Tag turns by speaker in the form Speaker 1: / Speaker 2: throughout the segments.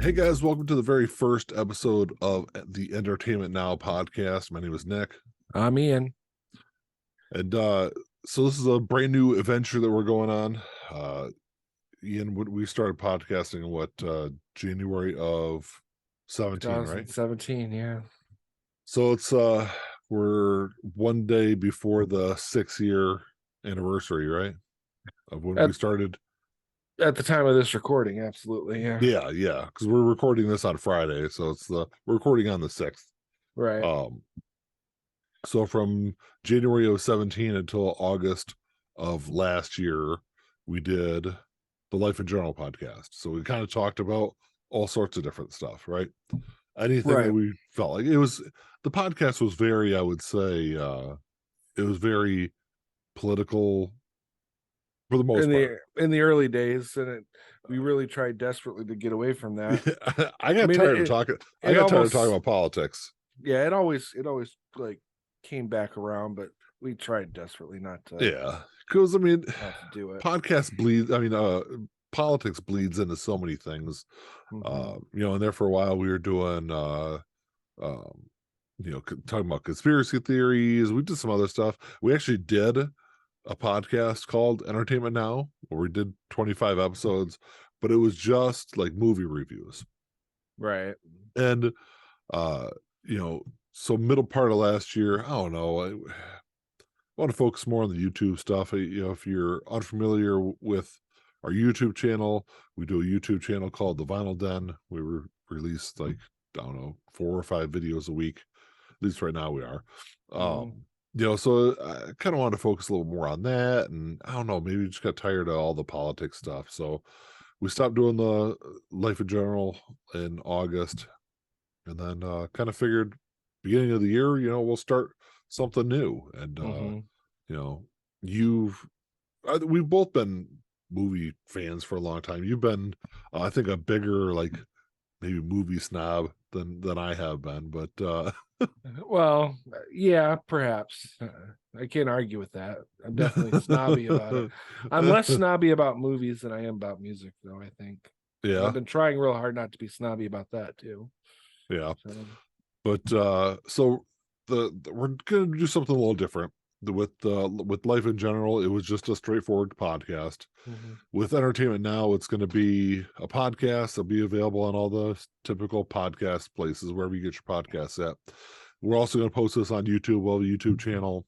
Speaker 1: Hey guys, welcome to the very first episode of the Entertainment Now podcast. My name is Nick,
Speaker 2: I'm Ian.
Speaker 1: and so this is a brand new adventure that we're going on. Ian, we started podcasting in January of 17, right?
Speaker 2: 2017, yeah.
Speaker 1: So it's we're one day before the 6-year anniversary, right? Of when we
Speaker 2: At
Speaker 1: started.
Speaker 2: at the time of this recording, absolutely, yeah.
Speaker 1: Yeah, because we're recording this on Friday, so we're recording on the 6th.
Speaker 2: Right.
Speaker 1: Um, So from January of 17 until August of last year, we did the Life in Journal podcast. So we kind of talked about all sorts of different stuff, right? Anything that
Speaker 2: Right.
Speaker 1: we felt like the podcast was very, I would say, it was very political for the most
Speaker 2: In
Speaker 1: part.
Speaker 2: the early days, we really tried desperately to get away from that.
Speaker 1: I
Speaker 2: I
Speaker 1: got
Speaker 2: mean,
Speaker 1: tired of talking. I
Speaker 2: it
Speaker 1: got tired of talking
Speaker 2: almost,
Speaker 1: about politics.
Speaker 2: yeah, it always like came back around, but we tried desperately
Speaker 1: Yeah, because I mean,
Speaker 2: not to do it.
Speaker 1: podcast bleeds. I mean, politics bleeds into so many things.
Speaker 2: Hmm.
Speaker 1: And there for a while we were doing, um, talking about conspiracy theories. We did some other stuff. We actually did a podcast called Entertainment Now, where we did 25 episodes, but it was just like movie reviews.
Speaker 2: Right.
Speaker 1: And, uh, so middle part of last year, I don't know. I want to focus more on the YouTube stuff. If you're unfamiliar with our YouTube channel, we do a YouTube channel called The Vinyl Den. We release like, I don't know, 4 or 5 videos a week. At least right now we are.
Speaker 2: Mhm.
Speaker 1: So I kind of wanted to focus a little more on that. And I don't know, maybe we just got tired of all the politics stuff. So we stopped doing the Life in General in August, and then kind of figured beginning of the year, we'll start something new. And
Speaker 2: Mhm.
Speaker 1: you know, we've both been movie fans for a long time. You've been, I think, a bigger like maybe movie snob than I have been, but
Speaker 2: Well, yeah, perhaps. I can't argue with that. I'm definitely snobby about it. I'm less snobby about movies than I am about music, though, I think. And I've
Speaker 1: yeah,
Speaker 2: been trying real hard not to be snobby about that too.
Speaker 1: yeah.
Speaker 2: So,
Speaker 1: But so we're gonna do something a little different. With Life in General, it was just a straightforward podcast.
Speaker 2: mhm.
Speaker 1: With Entertainment Now, it's going to be a podcast that'll be available on all the typical podcast places, wherever you get your podcasts at. We're also going to post this on YouTube. We'll have a YouTube channel,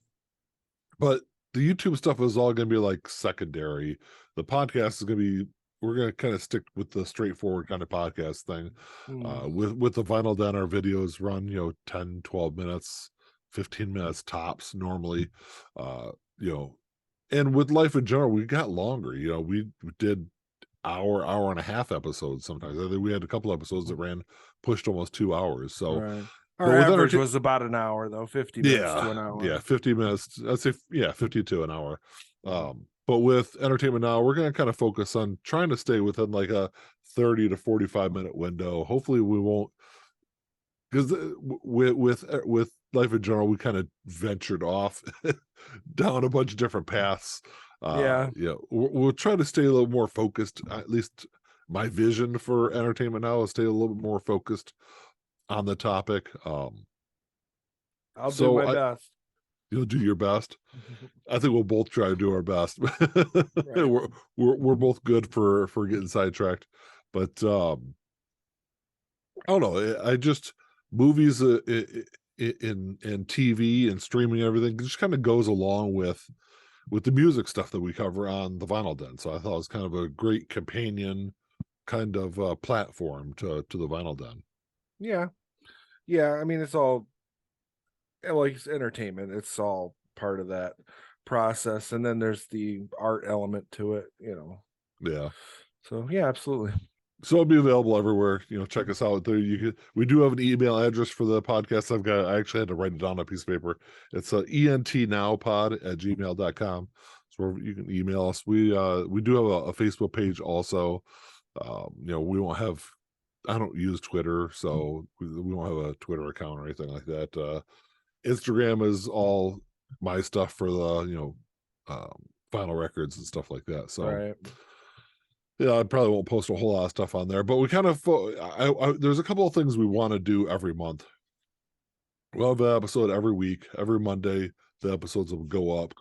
Speaker 1: but the YouTube stuff is all going to be like secondary. The podcast is going to be, we're going to kind of stick with the straightforward kind of podcast thing.
Speaker 2: Mm.
Speaker 1: With the Vinyl Den, our videos run, 10, 12 minutes, 15 minutes tops normally. Uh, you know, and with Life in General, we got longer. We did hour and a half episodes sometimes. I think we had a couple episodes that pushed almost 2 hours. So,
Speaker 2: Right.
Speaker 1: but
Speaker 2: Our
Speaker 1: with
Speaker 2: average
Speaker 1: entertain,
Speaker 2: was about an hour, though, 50 minutes
Speaker 1: yeah,
Speaker 2: to an
Speaker 1: yeah,
Speaker 2: hour.
Speaker 1: 50 minutes. I'd say, yeah, 50 to an hour.
Speaker 2: Mhm.
Speaker 1: But with Entertainment Now, we're going to kind of focus on trying to stay within like a 30 to 45-minute window. Hopefully, we won't, because with Life in General, we kind of ventured off down a bunch of different paths.
Speaker 2: Yeah.
Speaker 1: We'll try to stay a little more focused. At least my vision for Entertainment Now is stay a little bit more focused on the topic.
Speaker 2: I'll do
Speaker 1: So
Speaker 2: my best.
Speaker 1: you'll do your best. I think we'll both try to do our best.
Speaker 2: Right.
Speaker 1: We're both good for getting sidetracked, but I don't know. I just movies in TV and streaming and everything just kind of goes along with the music stuff that we cover on the Vinyl Den. So I thought it was kind of a great companion kind of platform to the Vinyl Den.
Speaker 2: Yeah. Yeah. I mean, it's all like it's entertainment. It's all part of that process. And then there's the art element to it.
Speaker 1: Yeah.
Speaker 2: So yeah, absolutely.
Speaker 1: So it'll be available everywhere. Check us out there. We do have an email address for the podcast. I actually had to write it down on a piece of paper. It's entnowpod@gmail.com. So you can email us. We do have a Facebook page also. We won't have, I don't use Twitter, so we won't have a Twitter account or anything like that. Instagram is all my stuff for the, vinyl records and stuff like that. So
Speaker 2: Right.
Speaker 1: Yeah, I probably won't post a whole lot of stuff on there, but we kind of there's a couple of things we want to do every month. We'll have an episode every week, every Monday. The episodes will go up.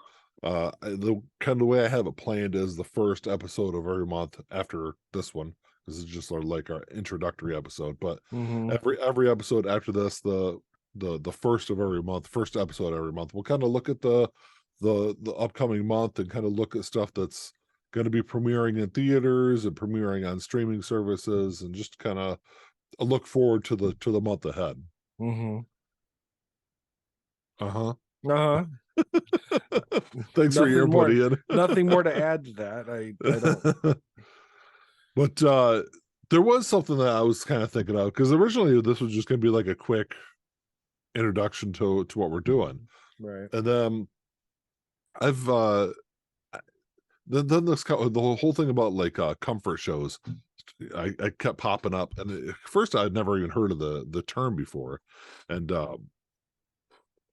Speaker 1: The kind of the way I have it planned is the first episode of every month after this one. This is just like our introductory episode, but
Speaker 2: Mm-hmm.
Speaker 1: every episode after this, the first of every month, first episode every month, we'll kind of look at the upcoming month and kind of look at stuff that's going to be premiering in theaters and premiering on streaming services, and just kind of look forward to the month ahead.
Speaker 2: Mm-hmm.
Speaker 1: Uh-huh.
Speaker 2: Uh-huh.
Speaker 1: Thanks for your
Speaker 2: Nothing
Speaker 1: input,
Speaker 2: more.
Speaker 1: Ian.
Speaker 2: Nothing more to add to that. I don't.
Speaker 1: But there was something that I was kind of thinking of, because originally this was just going to be like a quick introduction to what we're doing,
Speaker 2: Right.
Speaker 1: and then I've then the whole thing about like comfort shows. I kept popping up, and at first I'd never even heard of the term before, and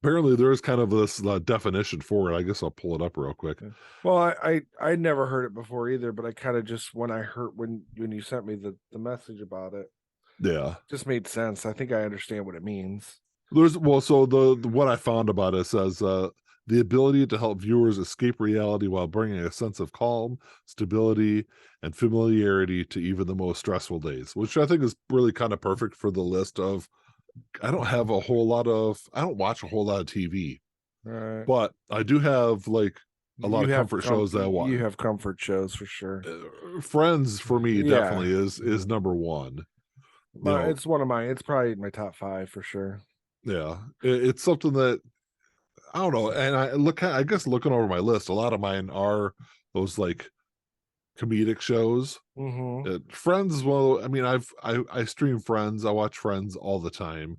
Speaker 1: apparently there is kind of this definition for it. I guess I'll pull it up real quick.
Speaker 2: Well, I never heard it before either, but I kind of just when I heard when you sent me the message about it,
Speaker 1: Yeah,
Speaker 2: just made sense. I think I understand what it means.
Speaker 1: there's so the what I found about it says the ability to help viewers escape reality while bringing a sense of calm, stability, and familiarity to even the most stressful days, which I think is really kind of perfect for the list of. I don't watch a whole lot of TV,
Speaker 2: Right.
Speaker 1: but I do have like a lot
Speaker 2: You
Speaker 1: of
Speaker 2: have
Speaker 1: comfort shows that I watch.
Speaker 2: you have comfort shows for sure.
Speaker 1: Friends for me
Speaker 2: Yeah.
Speaker 1: definitely is number one. You know,
Speaker 2: It's one of mine. It's probably my top 5 for sure.
Speaker 1: yeah, it's something that I don't know. And I guess looking over my list, a lot of mine are those like comedic shows.
Speaker 2: Mm-hmm.
Speaker 1: Friends as well. I mean, I stream Friends. I watch Friends all the time.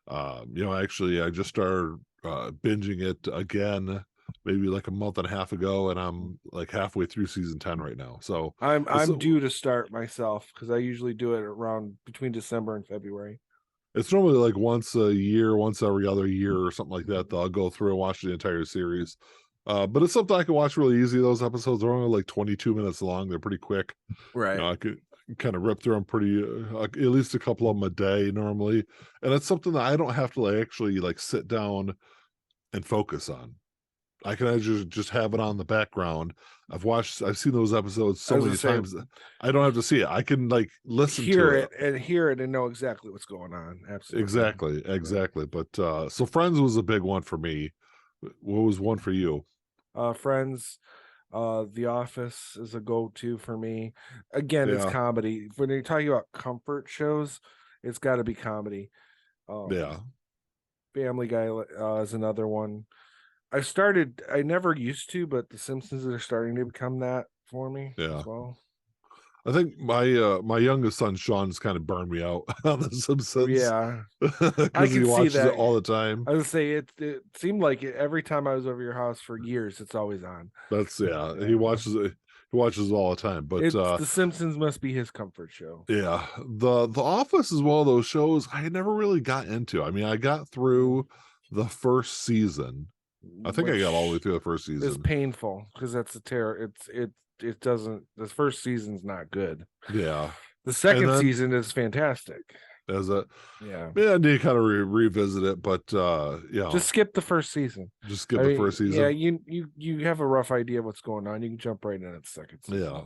Speaker 1: Actually, I just started binging it again, maybe like a month and a half ago, and I'm like halfway through season 10 right now. So
Speaker 2: I'm due to start myself because I usually do it around between December and February.
Speaker 1: it's normally like once a year, once every other year, or something like that. I'll go through and watch the entire series. But it's something I can watch really easy. Those episodes are only like 22 minutes long. They're pretty quick.
Speaker 2: Right.
Speaker 1: I could kind of rip through them pretty, at least a couple of them a day normally. And it's something that I don't have to actually like sit down and focus on. I can just have it on the background. I've seen those episodes so many times that I don't have to see it. I can like listen to it.
Speaker 2: Hear it and know exactly what's going on. Absolutely.
Speaker 1: Exactly. But so Friends was a big one for me. What was one for you?
Speaker 2: Friends, The Office is a go-to for me. Again, it's
Speaker 1: Yeah.
Speaker 2: comedy. When you're talking about comfort shows, it's got to be comedy.
Speaker 1: Yeah.
Speaker 2: Family Guy is another one. I never used to, but The Simpsons are starting to become that for me
Speaker 1: Yeah.
Speaker 2: as well.
Speaker 1: I think my youngest son Sean's kind of burned me out on The Simpsons.
Speaker 2: Yeah, I
Speaker 1: Because he
Speaker 2: can see
Speaker 1: watches it
Speaker 2: that.
Speaker 1: all the time.
Speaker 2: I would say it seemed like every time I was over your house for years, it's always on.
Speaker 1: That's he watches it. He watches it all the time. But
Speaker 2: It's The Simpsons must be his comfort show.
Speaker 1: yeah, the Office is one of those shows I never really got into. I mean, I got through the first season. I think I got all the way through the first
Speaker 2: It's
Speaker 1: season.
Speaker 2: painful because that's a terror. It doesn't. The first season's not good.
Speaker 1: Yeah,
Speaker 2: The second season is fantastic.
Speaker 1: As a
Speaker 2: Yeah,
Speaker 1: I need to kind of revisit it, but
Speaker 2: just skip the first season.
Speaker 1: just skip the first season.
Speaker 2: Yeah, you have a rough idea of what's going on. You can jump right in at the second season.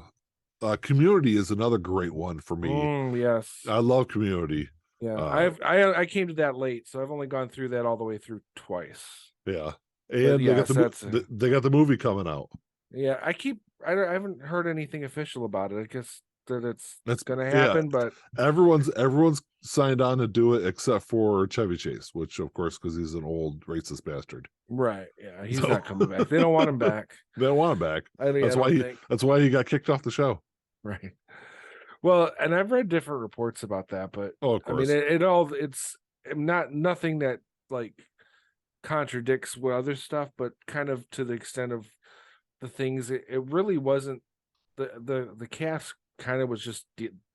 Speaker 1: Yeah, Community is another great one for me.
Speaker 2: Yes,
Speaker 1: I love Community.
Speaker 2: Yeah, I came to that late, so I've only gone through that all the way through twice.
Speaker 1: Yeah, and they got the movie coming out.
Speaker 2: Yeah, I haven't heard anything official about it. I guess that it's going to happen, but
Speaker 1: everyone's signed on to do it except for Chevy Chase, which of course because he's an old racist bastard.
Speaker 2: Right? Yeah, he's not coming back. They don't want him back.
Speaker 1: They don't want him back. That's why he got kicked off the show.
Speaker 2: Right. Well, and I've read different reports about that, but
Speaker 1: of course.
Speaker 2: I mean, it's nothing that like contradicts what other stuff, but kind of to the extent of the things it really wasn't the cast kind of was just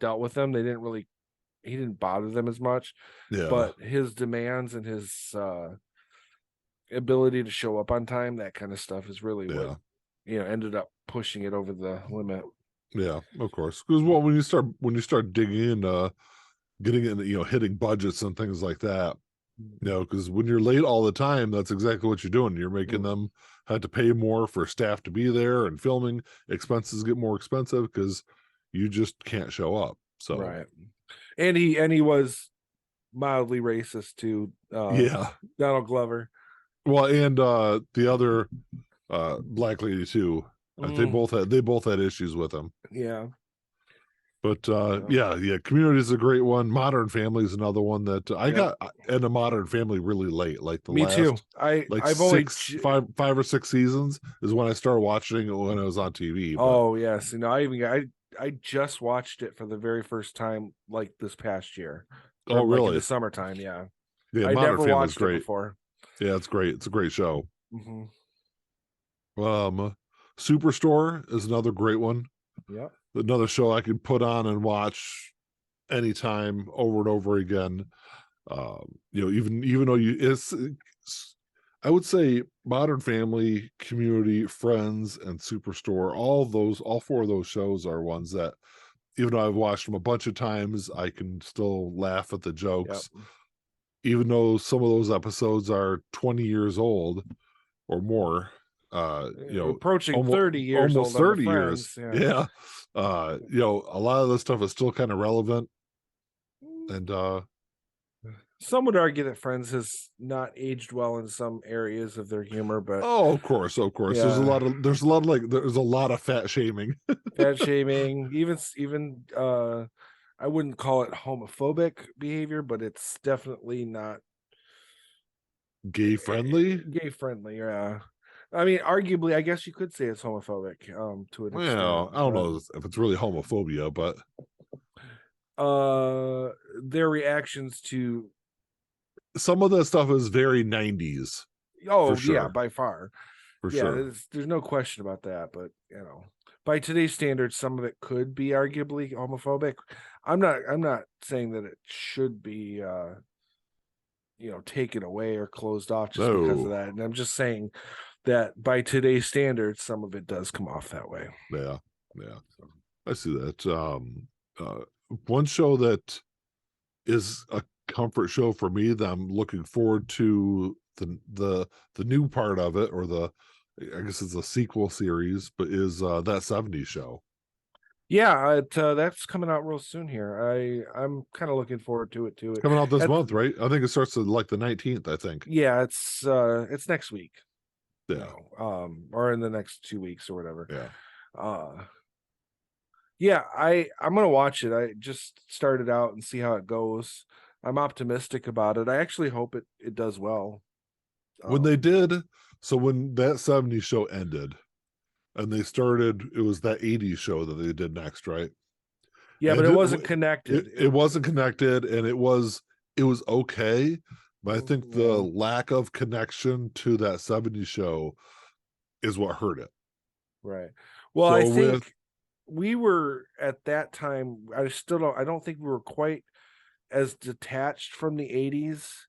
Speaker 2: dealt with them. He didn't bother them as much.
Speaker 1: Yeah.
Speaker 2: But his demands and his ability to show up on time, that kind of stuff is really what ended up pushing it over the limit.
Speaker 1: Yeah, of course. Because well, when you start digging in, getting in, hitting budgets and things like that, because when you're late all the time, that's exactly what you're doing. You're making
Speaker 2: Mm,
Speaker 1: them have to pay more for staff to be there, and filming expenses get more expensive because you just can't show up. So
Speaker 2: right. And he was mildly racist to
Speaker 1: yeah,
Speaker 2: Donald Glover.
Speaker 1: well, and the other black lady too.
Speaker 2: Mm,
Speaker 1: They both had issues with him.
Speaker 2: yeah.
Speaker 1: But
Speaker 2: So,
Speaker 1: yeah, Community is a great one. Modern Family is another one that I
Speaker 2: yep.
Speaker 1: got into Modern Family really late, like the
Speaker 2: Me too.
Speaker 1: last like
Speaker 2: I've only
Speaker 1: five or six seasons is when I started watching it when it was on TV. But
Speaker 2: oh yes, I just watched it for the very first time like this past year, or
Speaker 1: oh,
Speaker 2: like in the
Speaker 1: really?
Speaker 2: summertime. Yeah,
Speaker 1: Yeah,
Speaker 2: I
Speaker 1: Modern
Speaker 2: never
Speaker 1: Family is
Speaker 2: watched it
Speaker 1: great.
Speaker 2: before.
Speaker 1: Yeah, it's great. It's a great show.
Speaker 2: Hmm.
Speaker 1: Superstore is another great one.
Speaker 2: Yep.
Speaker 1: Another show I could put on and watch anytime over and over again. Even though I would say Modern Family, Community, Friends, and Superstore, all four of those shows are ones that, even though I've watched them a bunch of times, I can still laugh at the
Speaker 2: Yep.
Speaker 1: jokes, even though some of those episodes are 20 years old or more.
Speaker 2: Approaching
Speaker 1: almost
Speaker 2: 30 years
Speaker 1: almost
Speaker 2: old on the
Speaker 1: 30 years.
Speaker 2: Friends. Yeah.
Speaker 1: Yeah. A lot of this stuff is still kind of relevant. And
Speaker 2: Some would argue that Friends has not aged well in some areas of their humor, but
Speaker 1: oh, of course, of course.
Speaker 2: yeah,
Speaker 1: There's a lot of there's a lot of fat shaming.
Speaker 2: fat shaming, even I wouldn't call it homophobic behavior, but it's definitely not
Speaker 1: Gay friendly.
Speaker 2: gay friendly. Yeah. I mean, arguably, I guess you could say it's homophobic, to an extent,
Speaker 1: Well, I don't
Speaker 2: but
Speaker 1: know if it's really homophobia, but
Speaker 2: their reactions to
Speaker 1: some of the stuff is very 90s for
Speaker 2: oh yeah,
Speaker 1: sure.
Speaker 2: by far.
Speaker 1: For
Speaker 2: Yeah,
Speaker 1: sure.
Speaker 2: there's no question about that, but by today's standards, some of it could be arguably homophobic. I'm not saying that it should be taken away or closed off just because of
Speaker 1: No.
Speaker 2: that. And I'm just saying that by today's standards, some of it does come off that way.
Speaker 1: Yeah. Yeah. I see that. One show that is a comfort show for me that I'm looking forward to the new part of it, or I guess it's a sequel series, but is that 70s show.
Speaker 2: Yeah, that's coming out real soon here. I'm kind of looking forward to it too.
Speaker 1: It's coming out this
Speaker 2: At,
Speaker 1: month, right? I think it starts like the 19th, I think.
Speaker 2: yeah, it's next week.
Speaker 1: Yeah.
Speaker 2: Or in the next 2 weeks or whatever.
Speaker 1: Yeah.
Speaker 2: Yeah, I'm gonna watch it. I just started out and see how it goes. I'm optimistic about it. I actually hope it does well.
Speaker 1: When they did, so when that 70s show ended and they started, it was that 80s show that they did next, right?
Speaker 2: Yeah, but
Speaker 1: And
Speaker 2: it wasn't connected.
Speaker 1: it wasn't connected, and it was okay, but I think the
Speaker 2: Yeah,
Speaker 1: lack of connection to that 70s show is what hurt it.
Speaker 2: right. Well, I
Speaker 1: So with
Speaker 2: think we were at that time. I don't think we were quite as detached from the 80s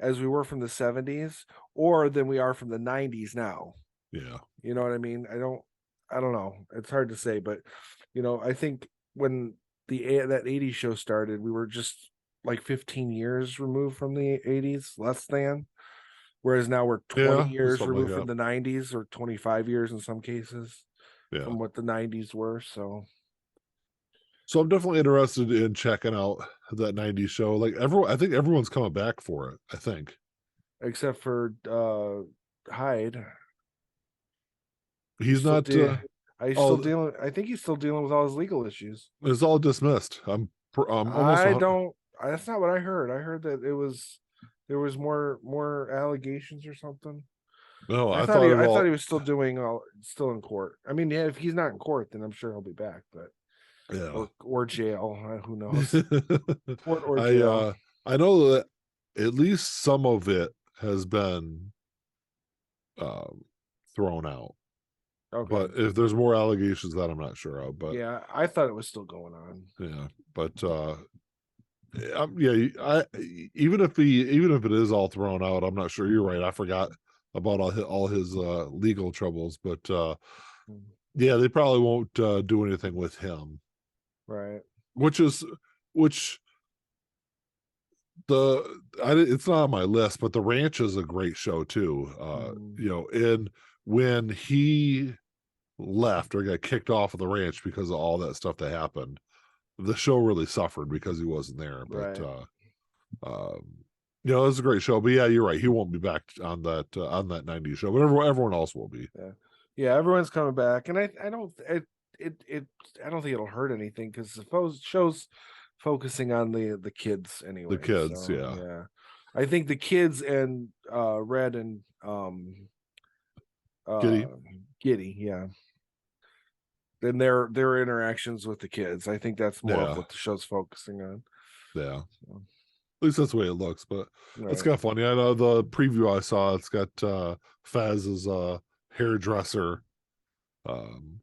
Speaker 2: as we were from the 70s, or than we are from the 90s now.
Speaker 1: yeah.
Speaker 2: You know what I mean? I don't know. It's hard to say, but I think when that 80s show started, we were just like 15 years removed from the 80s, less than. Whereas now we're 20
Speaker 1: Yeah,
Speaker 2: years
Speaker 1: something like
Speaker 2: removed from
Speaker 1: that.
Speaker 2: the 90s, or 25 years in some cases
Speaker 1: Yeah.
Speaker 2: from what the 90s were. So,
Speaker 1: So I'm definitely interested in checking out that 90s show. Like everyone, I think everyone's coming back for it, I think.
Speaker 2: except for Hyde, he's
Speaker 1: He's
Speaker 2: still
Speaker 1: not
Speaker 2: de- he's still
Speaker 1: oh,
Speaker 2: dealing. I think he's still dealing with all his legal issues.
Speaker 1: it's all dismissed. I'm almost
Speaker 2: I don't. That's not what I heard. I heard that there was more allegations or something.
Speaker 1: no, I thought it
Speaker 2: I thought
Speaker 1: all
Speaker 2: he was still in court. I mean, yeah, if he's not in court, then I'm sure he'll be back. But
Speaker 1: yeah.
Speaker 2: or jail, who knows? Court or
Speaker 1: I
Speaker 2: jail.
Speaker 1: I know that at least some of it has been um thrown out.
Speaker 2: Okay.
Speaker 1: But if there's more allegations that I'm not sure of, but
Speaker 2: Yeah, I thought it was still going on.
Speaker 1: yeah, but yeah, even if it is all thrown out, I'm not sure. You're right. I forgot about all his legal troubles, but Yeah, they probably won't do anything with him,
Speaker 2: Right.
Speaker 1: which is which it's not on my list, but the ranch is a great show too.
Speaker 2: Mm,
Speaker 1: And when he left or got kicked off of the ranch because of all that stuff that happened, the show really suffered because he wasn't there. But
Speaker 2: right.
Speaker 1: it was a great show. But yeah, you're right. He won't be back on that '90s show, but everyone else will be.
Speaker 2: Yeah. Yeah, everyone's coming back, and I don't it I don't think it'll hurt anything because the show's focusing on the kids
Speaker 1: The
Speaker 2: anyway.
Speaker 1: kids,
Speaker 2: So
Speaker 1: yeah,
Speaker 2: yeah, I think the kids and Red and uh
Speaker 1: Kitty,
Speaker 2: Giddy, yeah, and their interactions with the kids. I think that's more of
Speaker 1: yeah,
Speaker 2: what the show's focusing on.
Speaker 1: yeah.
Speaker 2: So,
Speaker 1: At least that's the way it looks. But it's
Speaker 2: right.
Speaker 1: kind of funny. I know the preview I saw. It's got Faz as a hairdresser. Um,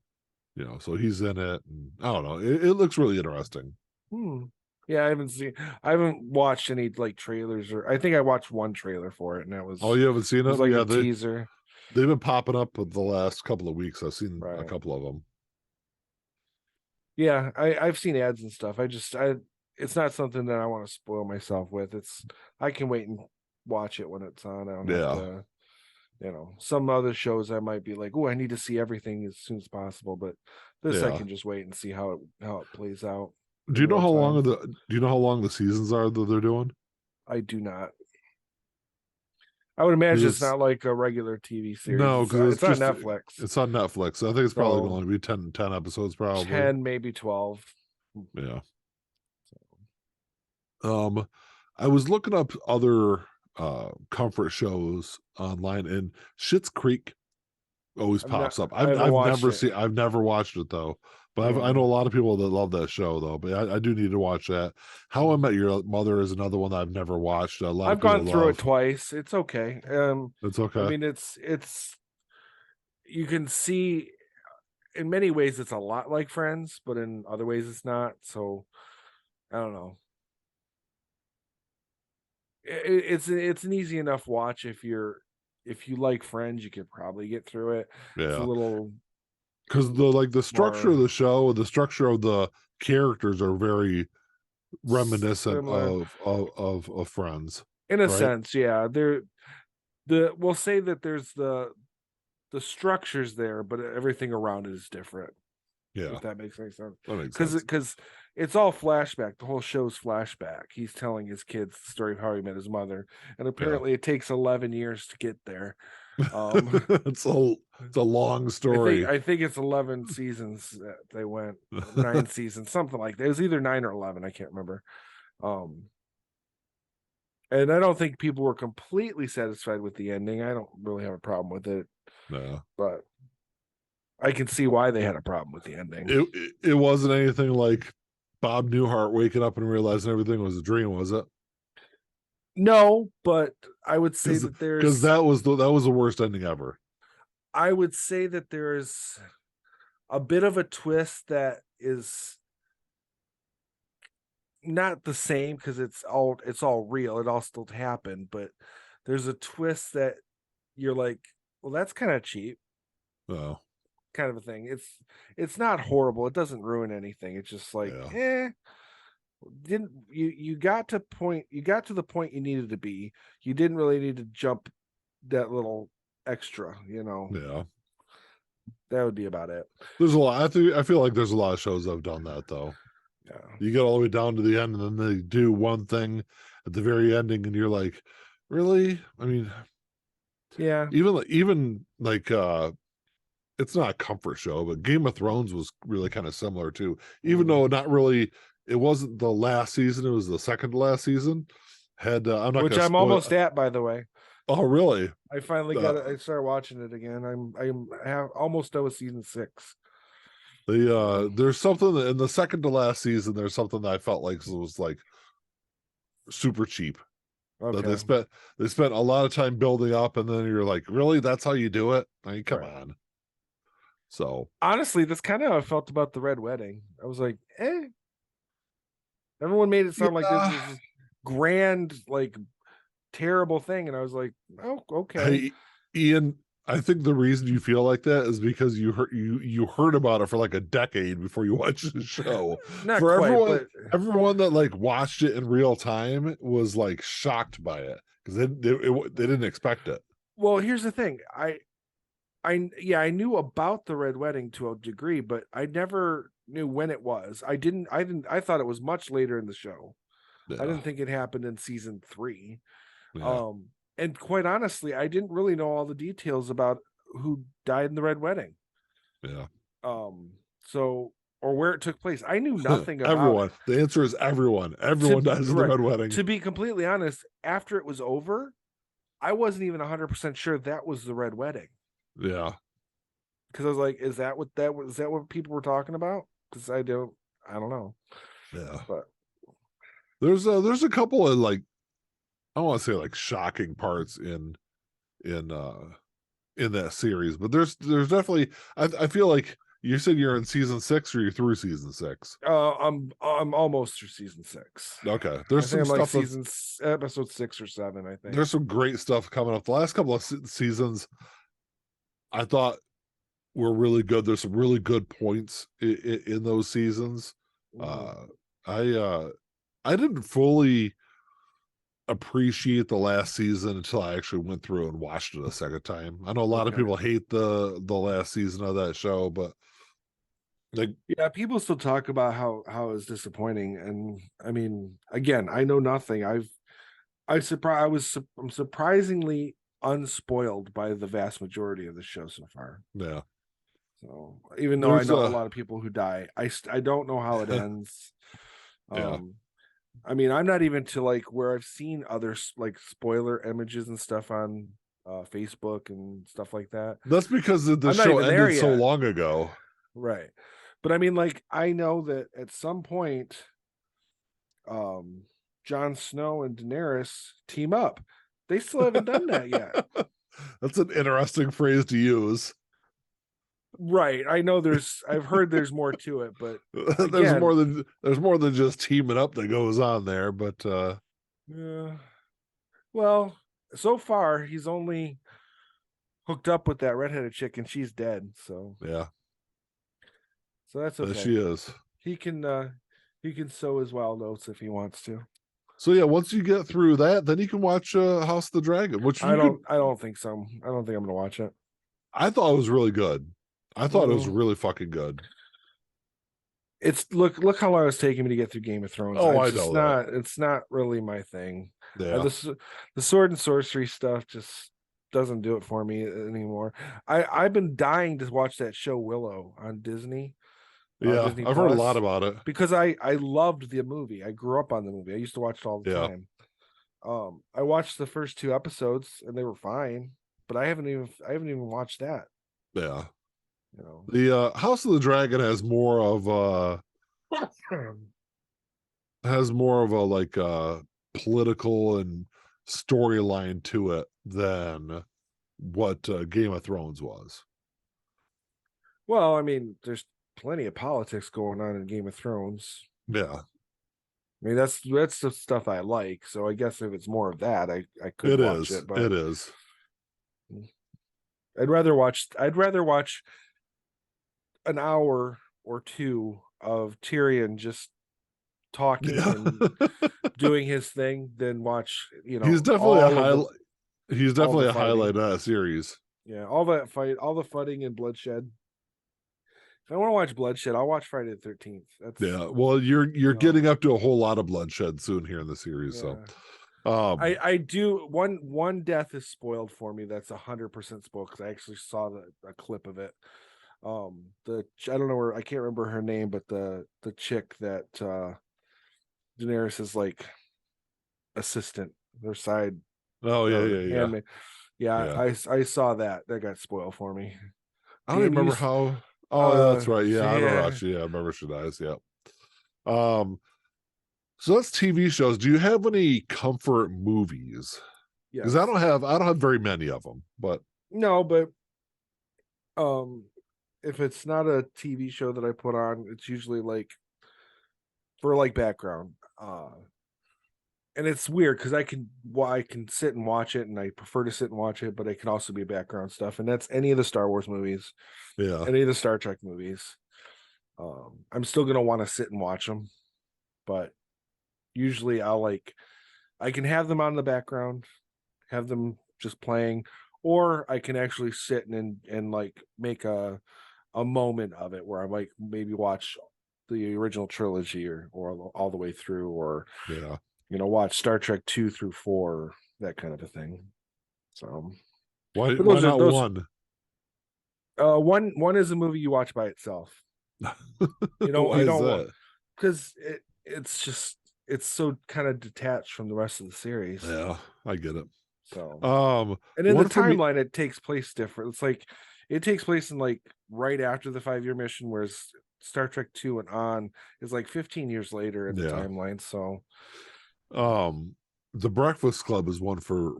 Speaker 1: so he's in it, and I don't know. It looks really interesting.
Speaker 2: Hmm. Yeah, I haven't watched any like trailers, or I think I watched one trailer for it, and that
Speaker 1: Oh,
Speaker 2: was
Speaker 1: you haven't seen
Speaker 2: it was
Speaker 1: them?
Speaker 2: like
Speaker 1: Yeah,
Speaker 2: a teaser.
Speaker 1: they've been popping up with the last couple of weeks. I've seen a
Speaker 2: Right.
Speaker 1: couple of them.
Speaker 2: Yeah, I've seen ads and stuff. I it's not something that I want to spoil myself with. I can wait and watch it when it's on. I don't have
Speaker 1: Yeah,
Speaker 2: to, some other shows I might be like, oh, I need to see everything as soon as possible, but this I
Speaker 1: yeah.
Speaker 2: can just wait and see how it plays out
Speaker 1: Do
Speaker 2: in
Speaker 1: you know
Speaker 2: real
Speaker 1: how long
Speaker 2: time.
Speaker 1: do you know how long the seasons are that they're doing?
Speaker 2: I do not. I would imagine
Speaker 1: Because
Speaker 2: it's not like a regular TV series.
Speaker 1: no, because
Speaker 2: It's on Netflix.
Speaker 1: it's on Netflix. I think it's probably
Speaker 2: So
Speaker 1: going to be 10 episodes, probably.
Speaker 2: 10, maybe 12.
Speaker 1: Yeah. Um, I was looking up other comfort shows online, and Schitt's Creek always pops up.
Speaker 2: I haven't watched it.
Speaker 1: I've never watched it though, but I
Speaker 2: Yeah.
Speaker 1: know a lot of people that love that show though. But I do need to watch that. How I Met Your Mother is another one that I've never watched. A lot of
Speaker 2: I've gone
Speaker 1: people
Speaker 2: through it
Speaker 1: love.
Speaker 2: twice. It's okay.
Speaker 1: It's
Speaker 2: I
Speaker 1: okay.
Speaker 2: mean, it's you can see in many ways it's a lot like Friends, but in other ways it's not. So I don't know. It's an easy enough watch if you like Friends, you could probably get through it. It's a
Speaker 1: Yeah,
Speaker 2: little
Speaker 1: because the structure of
Speaker 2: more
Speaker 1: the show, the structure of the characters are very reminiscent
Speaker 2: similar
Speaker 1: of Friends,
Speaker 2: in a
Speaker 1: right?
Speaker 2: sense. Yeah, we'll say that there's the structures there, but everything around it is different.
Speaker 1: Yeah,
Speaker 2: If that makes any sense,
Speaker 1: that makes
Speaker 2: because
Speaker 1: sense.
Speaker 2: it's all flashback. The whole show's flashback. He's telling his kids the story of how he met his mother, and
Speaker 1: Yeah.
Speaker 2: apparently it takes 11 years to get there. Um,
Speaker 1: It's a long story.
Speaker 2: I think it's 11 seasons that they went, 9 seasons, something like that. It was either 9 or 11. I can't remember. Um, and I don't think people were completely satisfied with the ending. I don't really have a problem with it,
Speaker 1: No.
Speaker 2: but I can see why they had a problem with the ending.
Speaker 1: It wasn't anything like Bob Newhart waking up and realizing everything was a dream, was it?
Speaker 2: No, but I would say
Speaker 1: Because
Speaker 2: that there's
Speaker 1: that was the worst ending ever.
Speaker 2: I would say that there's a bit of a twist that is not the same because it's all real. It all still happened, but there's a twist that you're like, well, that's kind of cheap,
Speaker 1: Oh,
Speaker 2: kind of a thing. It's not horrible. It doesn't ruin anything. It's just like,
Speaker 1: yeah,
Speaker 2: didn't you got to the point you needed to be. You didn't really need to jump that little extra,
Speaker 1: yeah.
Speaker 2: That would be about it.
Speaker 1: There's a lot. I feel like there's a lot of shows that have done that though.
Speaker 2: Yeah.
Speaker 1: You get all the way down to the end, and then they do one thing at the very ending, and you're like, really? I mean,
Speaker 2: Yeah.
Speaker 1: even like it's not a comfort show, but Game of Thrones was really kind of similar too. Even though not really, it wasn't the last season; it was the second to last season. Had I'm not
Speaker 2: Which
Speaker 1: going to
Speaker 2: I'm
Speaker 1: spoil.
Speaker 2: almost at, by the way.
Speaker 1: Oh, really?
Speaker 2: I finally
Speaker 1: Uh,
Speaker 2: got it. I started watching it again. Almost done with season 6.
Speaker 1: there's something in the second to last season. There's something that I felt like was like super cheap. That
Speaker 2: Okay.
Speaker 1: they spent a lot of time building up, and then you're like, really? That's how you do it? I mean, come
Speaker 2: Right.
Speaker 1: on. So
Speaker 2: Honestly, that's kind of how I felt about the Red Wedding. I was like, eh. Everyone made it sound like this
Speaker 1: yeah.
Speaker 2: was this grand, like terrible thing, and I was like, oh, okay.
Speaker 1: Hey, Ian. I think the reason you feel like that is because you heard about it for like a decade before you watched the show.
Speaker 2: Not
Speaker 1: For
Speaker 2: quite, but
Speaker 1: everyone that like watched it in real time was like shocked by it because they didn't expect it.
Speaker 2: well, here's the thing. I knew about the Red Wedding to a degree, but I never knew when it was. I thought it was much later in the show. I
Speaker 1: Yeah,
Speaker 2: didn't think it happened in season 3.
Speaker 1: yeah,
Speaker 2: And quite honestly, I didn't really know all the details about who died in the Red Wedding.
Speaker 1: yeah.
Speaker 2: So or where it took place. I knew nothing about
Speaker 1: Everyone. The answer is everyone.
Speaker 2: to
Speaker 1: Everyone dies in the
Speaker 2: right.
Speaker 1: Red Wedding.
Speaker 2: To be completely honest, after it was over, I wasn't even 100% sure that was the Red Wedding.
Speaker 1: Yeah,
Speaker 2: Because I was like, is that what people were talking about? Because I don't know.
Speaker 1: yeah.
Speaker 2: But
Speaker 1: There's a couple of like I don't want to say like shocking parts in in that series, but there's definitely I feel like you said you're in season 6 or you're through season 6.
Speaker 2: I'm almost through season 6.
Speaker 1: Okay,
Speaker 2: I
Speaker 1: there's
Speaker 2: think
Speaker 1: some
Speaker 2: I'm like
Speaker 1: stuff that's
Speaker 2: episode 6 or 7. I think.
Speaker 1: there's some great stuff coming up. The last couple of seasons I thought were really good. There's some really good points in those seasons.
Speaker 2: Mhm.
Speaker 1: Uh, I didn't fully appreciate the last season until I actually went through and watched it a second time. I know a lot of
Speaker 2: Okay.
Speaker 1: people hate the last season of that show, but like
Speaker 2: Yeah, people still talk about how it's disappointing, and I mean, again, I know nothing. I'm surprisingly unspoiled by the vast majority of the show so far.
Speaker 1: yeah,
Speaker 2: So even though I
Speaker 1: there's
Speaker 2: know a lot of people who die, I don't know how it ends.
Speaker 1: yeah.
Speaker 2: Um, I mean, I'm not even to like where I've seen other like spoiler images and stuff on Facebook and stuff like that.
Speaker 1: That's because the
Speaker 2: I'm not
Speaker 1: show
Speaker 2: even there
Speaker 1: ended so
Speaker 2: yet.
Speaker 1: long ago.
Speaker 2: Right. But I mean, like, I know that at some point, um, Jon Snow and Daenerys team up. They still haven't done that yet.
Speaker 1: That's an interesting phrase to use.
Speaker 2: Right. I know I've heard there's more to it, but again,
Speaker 1: There's more than just teaming up that goes on there, but
Speaker 2: yeah. Well, so far he's only hooked up with that redheaded chick and she's dead.
Speaker 1: yeah,
Speaker 2: So that's
Speaker 1: she
Speaker 2: okay.
Speaker 1: is.
Speaker 2: He can sow his wild oats if he wants to.
Speaker 1: So yeah, once you get through that, then you can watch House of the Dragon, which you could.
Speaker 2: I don't think so. I don't think I'm gonna watch it.
Speaker 1: I thought it was really good. I thought it was
Speaker 2: Mm.
Speaker 1: really fucking good.
Speaker 2: It's look how long it's taking me to get through Game of Thrones.
Speaker 1: Oh,
Speaker 2: I
Speaker 1: I
Speaker 2: just
Speaker 1: know that.
Speaker 2: not it's not really my thing.
Speaker 1: Yeah,
Speaker 2: The sword and sorcery stuff just doesn't do it for me anymore. I've been dying to watch that show Willow on
Speaker 1: yeah.
Speaker 2: Disney
Speaker 1: I've heard a lot
Speaker 2: Plus,
Speaker 1: about it.
Speaker 2: because I loved the movie. I grew up on the movie. I used to watch it all the
Speaker 1: Yeah,
Speaker 2: time. I watched the first 2 episodes and they were fine, but I haven't even watched that.
Speaker 1: yeah.
Speaker 2: You know.
Speaker 1: The House of the Dragon has more of a like political and storyline to it than what Game of Thrones was.
Speaker 2: Well, I mean, there's plenty of politics going on in Game of Thrones.
Speaker 1: Yeah,
Speaker 2: I mean, that's the stuff I like. So I guess if it's more of that, I could
Speaker 1: it
Speaker 2: watch
Speaker 1: is.
Speaker 2: it. But
Speaker 1: It is.
Speaker 2: I'd rather watch an hour or 2 of Tyrion just talking
Speaker 1: Yeah.
Speaker 2: and doing his thing than watch
Speaker 1: he's definitely a high. He's
Speaker 2: all the
Speaker 1: definitely a highlight
Speaker 2: fighting.
Speaker 1: of that series.
Speaker 2: Yeah, all that fight, all the fighting and bloodshed. If I want to watch bloodshed, I'll watch Friday the 13th. That's
Speaker 1: Yeah. Well, you're
Speaker 2: you know,
Speaker 1: getting up to a whole lot of bloodshed soon here in the series. So,
Speaker 2: yeah.
Speaker 1: um,
Speaker 2: I do one death is spoiled for me. That's 100% spoiled because I actually saw a clip of it. The I don't know where I can't remember her name, but the chick that Daenerys is like assistant, their side
Speaker 1: oh yeah, yeah, yeah,
Speaker 2: handmaid. Yeah,
Speaker 1: yeah.
Speaker 2: I saw that. That got spoiled for me.
Speaker 1: I don't even
Speaker 2: Damn you!
Speaker 1: remember how. Oh, that's right. Yeah, I remember how
Speaker 2: Yeah,
Speaker 1: she. Yeah, I remember she dies. Yeah. Um. So that's TV shows. Do you have any comfort movies? Because
Speaker 2: yes.
Speaker 1: I don't have very many of them. But
Speaker 2: No, but um, if it's not a TV show that I put on, it's usually like for like background. and it's weird because I can sit and watch it, and I prefer to sit and watch it, but it can also be background stuff, and that's any of the Star Wars movies,
Speaker 1: Yeah.
Speaker 2: any of the Star Trek movies. I'm still gonna want to sit and watch them, but usually I can have them on the background, have them just playing, or I can actually sit and like make a moment of it where I might maybe watch the original trilogy or all the way through, or
Speaker 1: Yeah.
Speaker 2: watch Star Trek 2 through 4, that kind of a thing. So,
Speaker 1: Why
Speaker 2: but
Speaker 1: why
Speaker 2: those are
Speaker 1: not
Speaker 2: those.
Speaker 1: one?
Speaker 2: One is a movie you watch by itself.
Speaker 1: Why
Speaker 2: You
Speaker 1: is
Speaker 2: don't want,
Speaker 1: that?
Speaker 2: because it's so kind of detached from the rest of the series.
Speaker 1: Yeah, I get it.
Speaker 2: So,
Speaker 1: Um,
Speaker 2: and in the
Speaker 1: one for me.
Speaker 2: timeline, it takes place different. It's like it takes place in like right after the 5-year mission, whereas Star Trek 2 and on is like 15 years later in the
Speaker 1: Yeah.
Speaker 2: timeline. So,
Speaker 1: The Breakfast Club is one for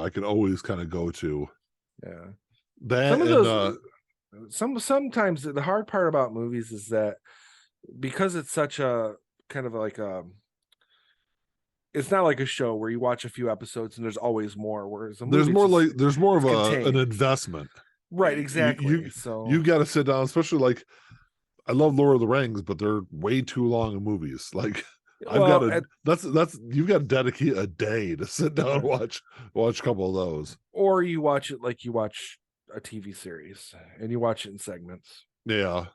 Speaker 1: I can always kind of go to
Speaker 2: yeah,
Speaker 1: that.
Speaker 2: some of
Speaker 1: And
Speaker 2: those, sometimes the hard part about movies is that because it's such a kind of like it's not like a show where you watch a few episodes and there's always more, whereas a movie
Speaker 1: there's more of
Speaker 2: it's
Speaker 1: an
Speaker 2: contained.
Speaker 1: investment.
Speaker 2: Right,
Speaker 1: You
Speaker 2: exactly.
Speaker 1: you
Speaker 2: So,
Speaker 1: you got to sit down, especially like I love Lord of the Rings, but they're way too long in movies. Like I've got
Speaker 2: well,
Speaker 1: to that's you've got to dedicate a day to sit down and
Speaker 2: right.
Speaker 1: watch a couple of those.
Speaker 2: Or you watch it like you watch a TV series and you watch it in segments.
Speaker 1: Yeah,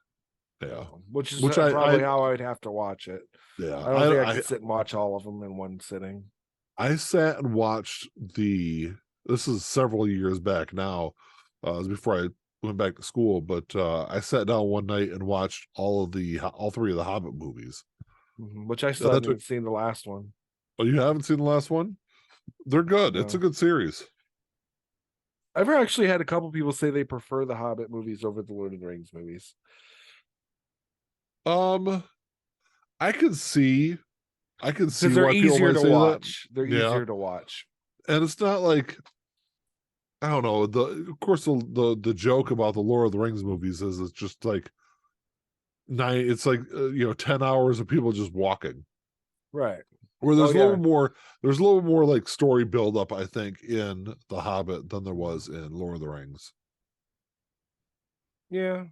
Speaker 1: yeah.
Speaker 2: Which is
Speaker 1: Which I
Speaker 2: probably how I would have to watch it.
Speaker 1: yeah
Speaker 2: I don't think I could sit and watch all of them in one sitting.
Speaker 1: I sat and watched this is several years back now. It was before I went back to school, but I sat down one night and watched all three of the Hobbit movies.
Speaker 2: Which I still
Speaker 1: That
Speaker 2: haven't
Speaker 1: took
Speaker 2: even seen the last one.
Speaker 1: Oh, you haven't seen the last one? They're good. It's a
Speaker 2: No.
Speaker 1: good series.
Speaker 2: I've actually had a couple people say they prefer the Hobbit movies over the Lord of the Rings movies.
Speaker 1: Um, I can see
Speaker 2: Because they're
Speaker 1: why people
Speaker 2: easier
Speaker 1: might
Speaker 2: to
Speaker 1: say that.
Speaker 2: watch. They're
Speaker 1: Yeah.
Speaker 2: easier to watch.
Speaker 1: And it's not like I don't know. Of course the joke about the Lord of the Rings movies is it's just like it's like 10 hours of people just walking.
Speaker 2: Right.
Speaker 1: Where
Speaker 2: Oh yeah.
Speaker 1: there's a little more like story build up, I think, in The Hobbit than there was in Lord of the Rings.
Speaker 2: Yeah.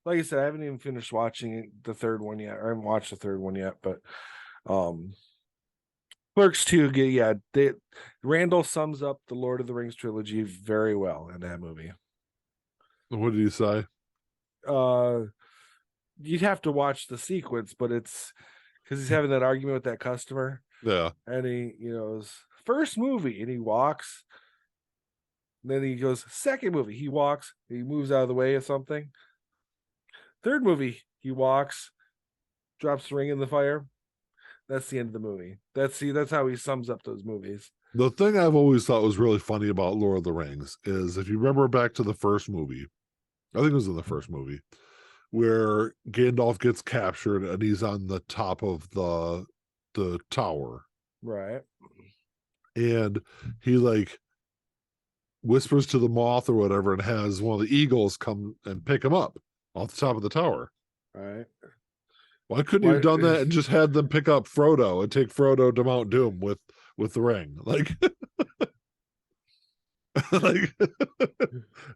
Speaker 2: Like I said, I haven't even finished watching the third one yet. I haven't watched the third one yet, but um Clerks 2, yeah, Randall sums up the Lord of the Rings trilogy very well in that movie.
Speaker 1: What did you say?
Speaker 2: Uh you'd have to watch the sequence, but it's because he's having that argument with that customer,
Speaker 1: Yeah.
Speaker 2: and he goes, first movie, and he walks. And then he goes, second movie, he walks, he moves out of the way of something. Third movie, he walks, drops the ring in the fire. That's the end of the movie. That's how he sums up those movies.
Speaker 1: The thing I've always thought was really funny about Lord of the Rings is if you remember back to the first movie, I think it was in the first movie, where Gandalf gets captured and he's on the top of the tower.
Speaker 2: Right.
Speaker 1: And he like whispers to the moth or whatever and has one of the eagles come and pick him up off the top of the tower.
Speaker 2: Right.
Speaker 1: Why couldn't you have done that and just had them pick up Frodo and take Frodo to Mount Doom with the ring? Like, like the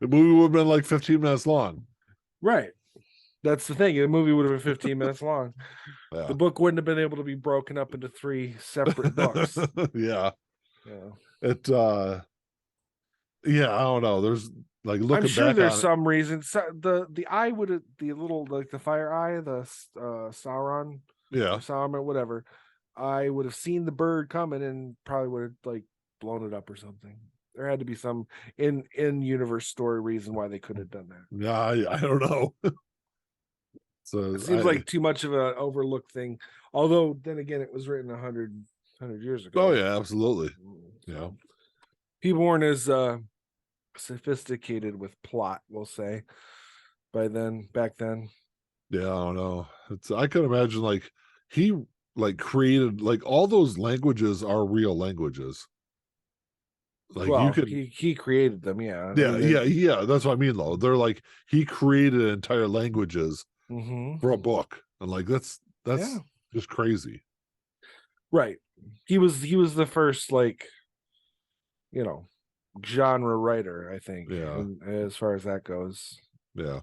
Speaker 1: movie would have been like 15 minutes long.
Speaker 2: Right. That's the thing. The movie would have been 15 minutes long.
Speaker 1: Yeah.
Speaker 2: The book wouldn't have been able to be broken up into 3 separate books.
Speaker 1: Yeah.
Speaker 2: Yeah.
Speaker 1: It yeah, I don't know. There's like looking
Speaker 2: I'm sure
Speaker 1: back
Speaker 2: there's
Speaker 1: on
Speaker 2: some reason. The eye would have the little like the fire eye, the Sauron,
Speaker 1: it. Yeah.
Speaker 2: or Sauron, whatever. I would have seen the bird coming and probably would have like blown it up or something. There had to be some in universe story reason why they could have done that.
Speaker 1: Yeah, I don't know. So
Speaker 2: It seems like too much of an overlooked thing. Although then again, it was written 100 years ago.
Speaker 1: Oh yeah, absolutely. Yeah.
Speaker 2: So, people weren't as sophisticated with plot, we'll say, back then.
Speaker 1: Yeah, I don't know. I can imagine like he like created like all those languages are real languages. Like you
Speaker 2: Well,
Speaker 1: could
Speaker 2: he created them, yeah. I
Speaker 1: yeah,
Speaker 2: mean,
Speaker 1: yeah. That's what I mean though. They're like he created entire languages
Speaker 2: mm-hmm.
Speaker 1: for a book. And like that's
Speaker 2: Yeah.
Speaker 1: just crazy.
Speaker 2: Right. He was the first, like, you know, genre writer, I think,
Speaker 1: Yeah,
Speaker 2: and as far as that goes.
Speaker 1: yeah.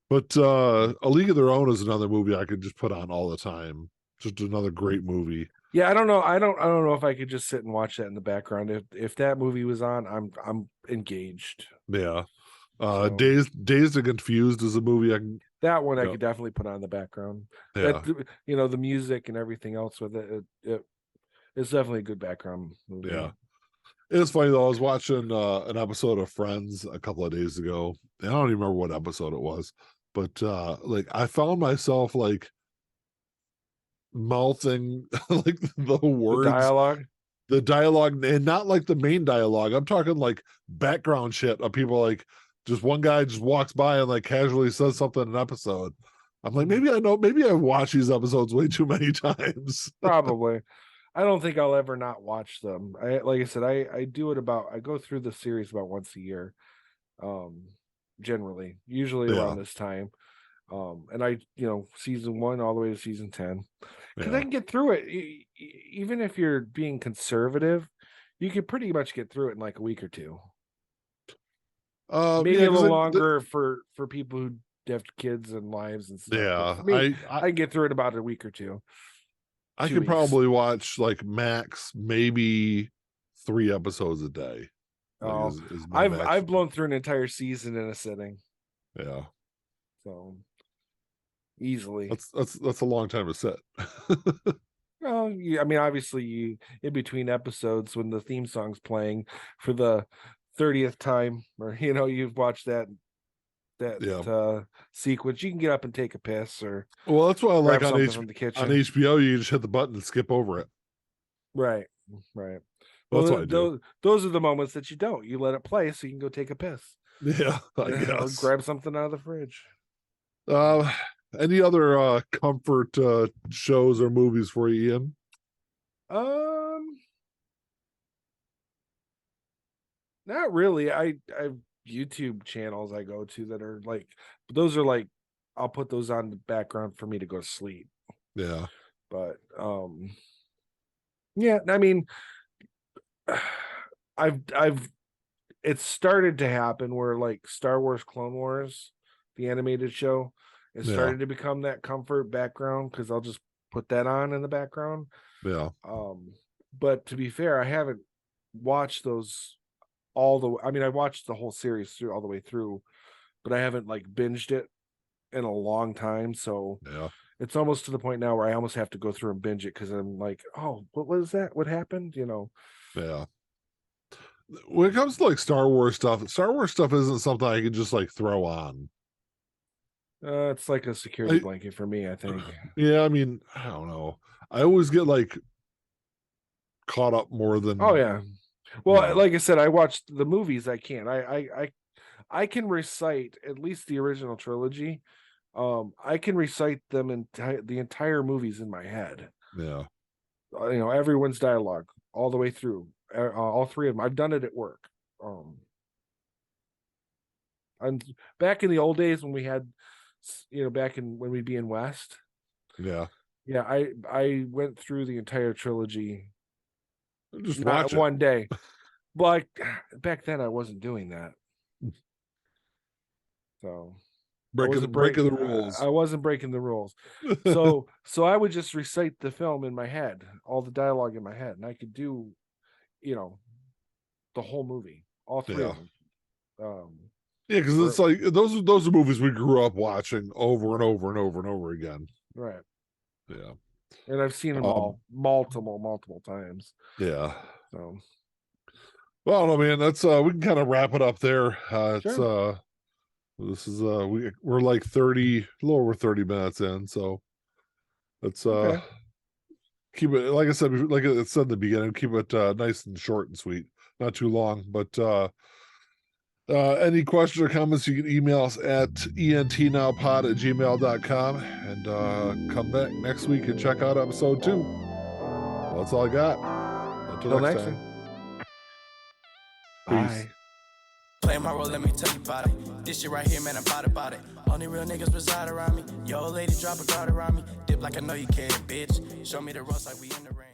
Speaker 1: But A League of Their Own is another movie I could just put on all the time. Just another great movie.
Speaker 2: Yeah, I don't know. I don't know if I could just sit and watch that in the background. If that movie was on, I'm engaged.
Speaker 1: Yeah.
Speaker 2: So
Speaker 1: Dazed and Confused is a movie I can.
Speaker 2: that one I
Speaker 1: Yeah,
Speaker 2: could definitely put on the background. That,
Speaker 1: yeah,
Speaker 2: you know, the music and everything else with it's definitely a good background movie.
Speaker 1: yeah. It's funny though. I was watching an episode of Friends a couple of days ago. And I don't even remember what episode it was, but like I found myself like mouthing like the
Speaker 2: The
Speaker 1: words,
Speaker 2: dialogue.
Speaker 1: the dialogue, and not like the main dialogue. I'm talking like background shit of people like just one guy just walks by and like casually says something in an episode. I'm like, maybe I've watched these episodes way too many times.
Speaker 2: Probably. I don't think I'll ever not watch them. Like I said, I do it about, I go through the series about once a year, um, generally, usually around
Speaker 1: Yeah,
Speaker 2: this time. And I, you know, season 1 all the way to season 10, because I
Speaker 1: yeah.
Speaker 2: can get through it. Even if you're being conservative, you can pretty much get through it in like a week or two. Maybe
Speaker 1: Yeah,
Speaker 2: a
Speaker 1: because
Speaker 2: little longer for people who have kids and lives and stuff. But
Speaker 1: yeah,
Speaker 2: for me, I can get through it about a week or two,
Speaker 1: I
Speaker 2: two
Speaker 1: could
Speaker 2: weeks.
Speaker 1: probably watch like max maybe 3 episodes a day. Like
Speaker 2: Oh,
Speaker 1: is my max.
Speaker 2: I've blown through an entire season in a sitting,
Speaker 1: Yeah,
Speaker 2: so easily.
Speaker 1: that's a long time to sit.
Speaker 2: Well, yeah, I mean, obviously, in between episodes when the theme song's playing for the 30th time, or you know, you've watched that
Speaker 1: Yeah.
Speaker 2: sequence, you can get up and take a piss or
Speaker 1: Well, that's what I like
Speaker 2: grab something from the
Speaker 1: On
Speaker 2: kitchen.
Speaker 1: HBO. You just hit the button and skip over it.
Speaker 2: Right, right.
Speaker 1: Well, that's
Speaker 2: Well,
Speaker 1: what I do.
Speaker 2: those are the moments that you don't. You let it play so you can go take a piss
Speaker 1: Yeah, I
Speaker 2: or
Speaker 1: guess.
Speaker 2: grab something out of the fridge.
Speaker 1: Uh, any other comfort shows or movies for you, Ian?
Speaker 2: Um, Not really. I've YouTube channels I go to that are like, those are like, I'll put those on the background for me to go to sleep.
Speaker 1: Yeah,
Speaker 2: But yeah, I mean, I've it's started to happen where like Star Wars Clone Wars, the animated show, it
Speaker 1: yeah,
Speaker 2: started to become that comfort background because I'll just put that on in the background.
Speaker 1: yeah,
Speaker 2: But to be fair, I haven't watched those all the I mean, I watched the whole series through all the way through, but I haven't like binged it in a long time. So
Speaker 1: yeah,
Speaker 2: it's almost to the point now where I almost have to go through and binge it because I'm like, oh, what was that? What happened? You know.
Speaker 1: yeah. When it comes to like Star Wars stuff isn't something I can just like throw on.
Speaker 2: It's like a security
Speaker 1: I,
Speaker 2: blanket for me, I think.
Speaker 1: yeah, I mean, I don't know. I always get like caught up more
Speaker 2: Oh
Speaker 1: than
Speaker 2: yeah.
Speaker 1: you
Speaker 2: Well,
Speaker 1: know.
Speaker 2: like I said, I watched the movies. I can't. I can recite at least the original trilogy. I can recite them the entire movies in my head.
Speaker 1: Yeah,
Speaker 2: You know, everyone's dialogue all the way through. All three of them. I've done it at work. Um, and back in the old days when we had, you know, back in when we'd be in West.
Speaker 1: yeah.
Speaker 2: Yeah, I went through the entire trilogy
Speaker 1: Just
Speaker 2: not
Speaker 1: watch
Speaker 2: in
Speaker 1: it.
Speaker 2: one day. But back then I wasn't doing that. So
Speaker 1: Breaking the rules.
Speaker 2: I wasn't breaking the rules. So I would just recite the film in my head, all the dialogue in my head, and I could do, you know, the whole movie, all three
Speaker 1: Yeah.
Speaker 2: of them. Um,
Speaker 1: Yeah, because it's
Speaker 2: for
Speaker 1: like those are movies we grew up watching over and over and over and over again.
Speaker 2: right,
Speaker 1: Yeah.
Speaker 2: and I've seen them
Speaker 1: Um.
Speaker 2: all multiple times.
Speaker 1: Yeah.
Speaker 2: So
Speaker 1: Well, I don't know, man. That's we can kind of wrap it up there. It's
Speaker 2: sure,
Speaker 1: this is we're like 30, a little over 30 minutes in, so let's
Speaker 2: okay.
Speaker 1: keep it like I said, like it said in the beginning, keep it nice and short and sweet, not too long. But any questions or comments, you can email us at entnowpod@gmail.com and come back next week and check out episode 2. Well, that's all I got. Until
Speaker 2: Till
Speaker 1: next
Speaker 2: next
Speaker 1: time.
Speaker 2: time.
Speaker 1: Peace.
Speaker 2: Bye.
Speaker 3: Playing my role, let me tell you about it. This shit right here, man, I'm about it. Only real niggas reside around me. Yo, old lady, drop a guard around me. Dip like I know you can, bitch. Show me the ropes like we in the rain.